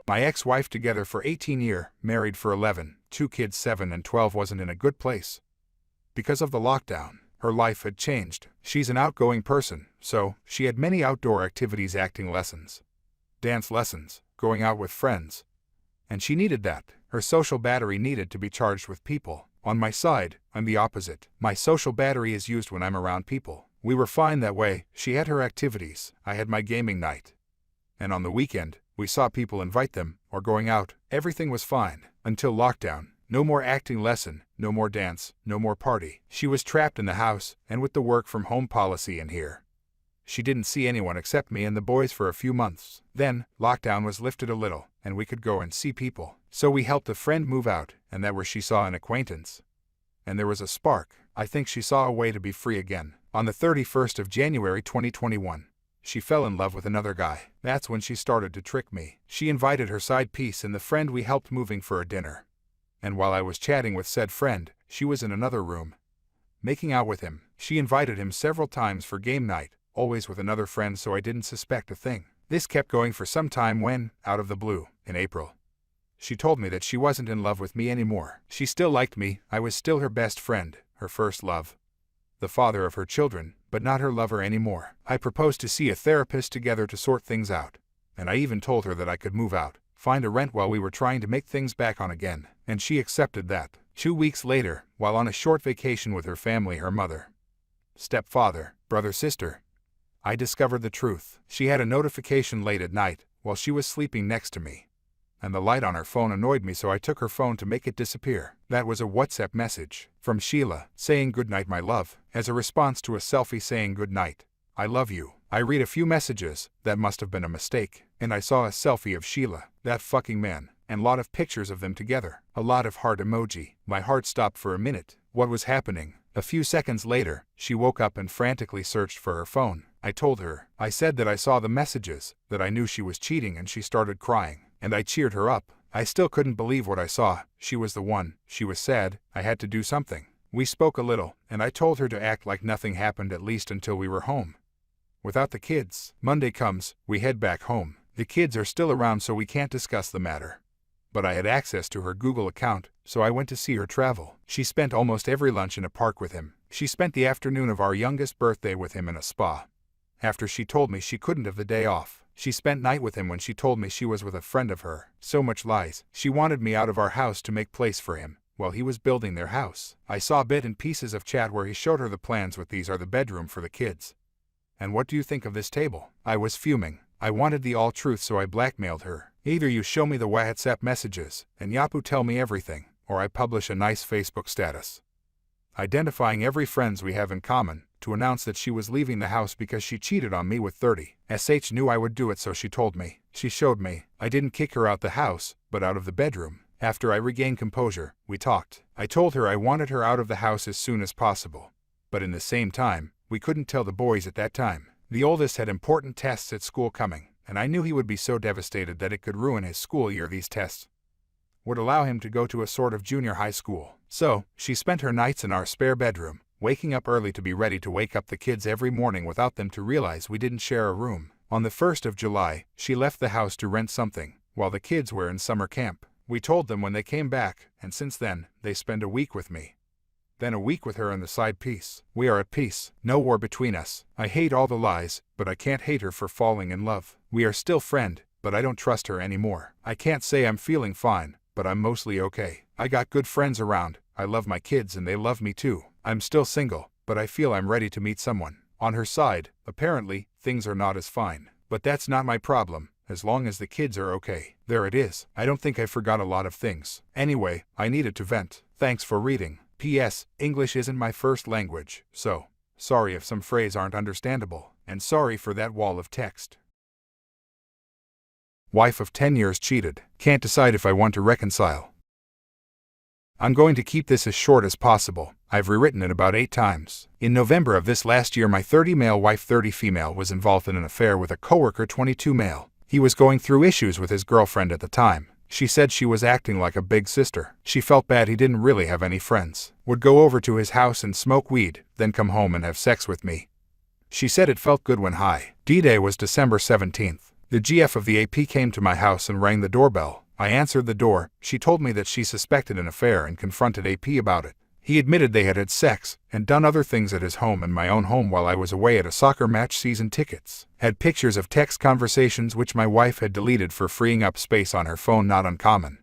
My ex-wife together for 18 years, married for 11, 2 kids 7 and 12 wasn't in a good place. Because of the lockdown, her life had changed. She's an outgoing person, so she had many outdoor activities, acting lessons, dance lessons, going out with friends. And she needed that. Her social battery needed to be charged with people. On my side, I'm the opposite. My social battery is used when I'm around people. We were fine that way. She had her activities. I had my gaming night. And on the weekend, we saw people, invite them, or going out. Everything was fine. Until lockdown. No more acting lesson, no more dance, no more party. She was trapped in the house, and with the work from home policy in here, she didn't see anyone except me and the boys for a few months. Then, lockdown was lifted a little, and we could go and see people. So we helped a friend move out, and that where she saw an acquaintance. And there was a spark. I think she saw a way to be free again. On the 31st of January 2021, she fell in love with another guy. That's when she started to trick me. She invited her side piece and the friend we helped moving for a dinner. And while I was chatting with said friend, she was in another room, making out with him. She invited him several times for game night, always with another friend, so I didn't suspect a thing. This kept going for some time when, out of the blue, in April, she told me that she wasn't in love with me anymore. She still liked me. I was still her best friend, her first love, the father of her children, but not her lover anymore. I proposed to see a therapist together to sort things out, and I even told her that I could move out, find a rent while we were trying to make things back on again, and she accepted that. 2 weeks later, while on a short vacation with her family, her mother, stepfather, brother, sister, I discovered the truth. She had a notification late at night while she was sleeping next to me, and the light on her phone annoyed me, so I took her phone to make it disappear. That was a WhatsApp message from Sheila saying "Good night, my love," as a response to a selfie saying "Good night, I love you." I read a few messages. That must have been a mistake, and I saw a selfie of Sheila, that fucking man, and lot of pictures of them together. A lot of heart emoji. My heart stopped for a minute. What was happening? A few seconds later, she woke up and frantically searched for her phone. I told her. I said that I saw the messages, that I knew she was cheating, and she started crying. And I cheered her up. I still couldn't believe what I saw. She was the one. She was sad. I had to do something. We spoke a little, and I told her to act like nothing happened, at least until we were home without the kids. Monday comes, we head back home. The kids are still around, so we can't discuss the matter. But I had access to her Google account, so I went to see her travel. She spent almost every lunch in a park with him. She spent the afternoon of our youngest birthday with him in a spa. After she told me she couldn't have the day off, she spent night with him when she told me she was with a friend of her. So much lies. She wanted me out of our house to make place for him while he was building their house. I saw bit and pieces of chat where he showed her the plans with "These are the bedroom for the kids. And what do you think of this table?" I was fuming. I wanted the all truth, so I blackmailed her. Either you show me the WhatsApp messages and Yapu tell me everything, or I publish a nice Facebook status identifying every friends we have in common to announce that she was leaving the house because she cheated on me with 30. SH knew I would do it, so she told me. She showed me. I didn't kick her out the house, but out of the bedroom. After I regained composure, we talked. I told her I wanted her out of the house as soon as possible. But in the same time, we couldn't tell the boys at that time. The oldest had important tests at school coming, and I knew he would be so devastated that it could ruin his school year. These tests would allow him to go to a sort of junior high school. So, she spent her nights in our spare bedroom, waking up early to be ready to wake up the kids every morning without them to realize we didn't share a room. On the 1st of July, she left the house to rent something, while the kids were in summer camp. We told them when they came back, and since then, they spend a week with me. Then a week with her and the side piece. We are at peace. No war between us. I hate all the lies, but I can't hate her for falling in love. We are still friend, but I don't trust her anymore. I can't say I'm feeling fine, but I'm mostly okay. I got good friends around. I love my kids and they love me too. I'm still single, but I feel I'm ready to meet someone. On her side, apparently, things are not as fine. But that's not my problem, as long as the kids are okay. There it is. I don't think I forgot a lot of things. Anyway, I needed to vent. Thanks for reading. P.S. English isn't my first language, so sorry if some phrases aren't understandable, and sorry for that wall of text. Wife of 10 years cheated. Can't decide if I want to reconcile. I'm going to keep this as short as possible. I've rewritten it about 8 times. In November of this last year, my 30 male wife 30 female was involved in an affair with a coworker 22 male. He was going through issues with his girlfriend at the time. She said she was acting like a big sister. She felt bad he didn't really have any friends. Would go over to his house and smoke weed, then come home and have sex with me. She said it felt good when high. D-Day was December 17th. The GF of the AP came to my house and rang the doorbell. I answered the door. She told me that she suspected an affair and confronted AP about it. He admitted they had had sex and done other things at his home and my own home while I was away at a soccer match. Season tickets had pictures of text conversations which my wife had deleted for freeing up space on her phone. Not uncommon.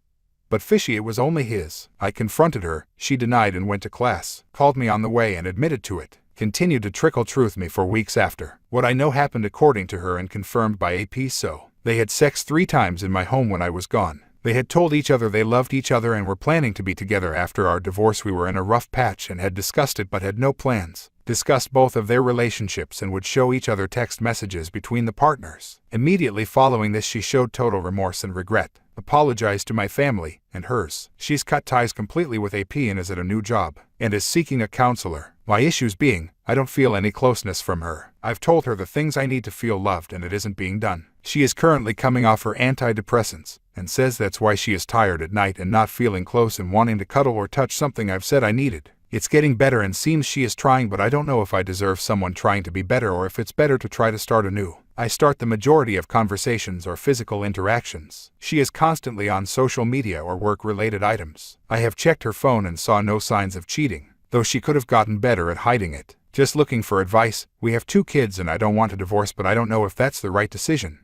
But fishy, it was only his. I confronted her. She denied and went to class, called me on the way and admitted to it. Continued to trickle truth me for weeks after. What I know happened according to her and confirmed by AP. So they had sex 3 times in my home when I was gone. They had told each other they loved each other and were planning to be together after our divorce. We were in a rough patch and had discussed it but had no plans. Discussed both of their relationships and would show each other text messages between the partners. Immediately following this, she showed total remorse and regret. Apologized to my family and hers. She's cut ties completely with AP and is at a new job and is seeking a counselor. My issues being, I don't feel any closeness from her. I've told her the things I need to feel loved and it isn't being done. She is currently coming off her antidepressants and says that's why she is tired at night and not feeling close and wanting to cuddle or touch, something I've said I needed. It's getting better and seems she is trying, but I don't know if I deserve someone trying to be better or if it's better to try to start anew. I start the majority of conversations or physical interactions. She is constantly on social media or work-related items. I have checked her phone and saw no signs of cheating, though she could have gotten better at hiding it. Just looking for advice. We have 2 kids and I don't want a divorce, but I don't know if that's the right decision.